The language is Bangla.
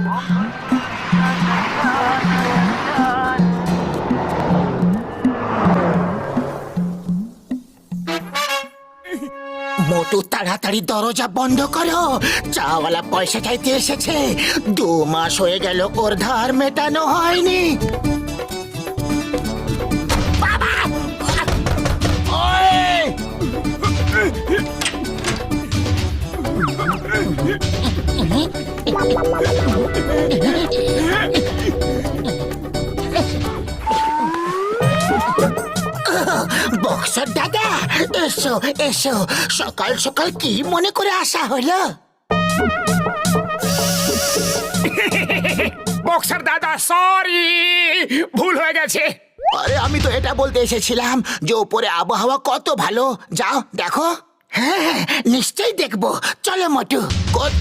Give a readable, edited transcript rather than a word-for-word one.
মোটু তাড়াতাড়ি দরজা বন্ধ করো, চাওয়ালা পয়সা চাইতে এসেছে। 2 মাস হয়ে গেল ওর ধার মেটানো হয়নি। বাবা! ওই! বক্সার দাদা, এসো এসো। সকাল সকাল কি মনে করে আসা হলো? বক্সার দাদা, সরি, ভুল হয়ে গেছে। আরে আমি তো এটা বলতে এসেছিলাম যে উপরে আবহাওয়া কত ভালো। যাও দেখো। হ্যাঁ, নিশ্চয়ই দেখবো। চলো মোটু। কোথাও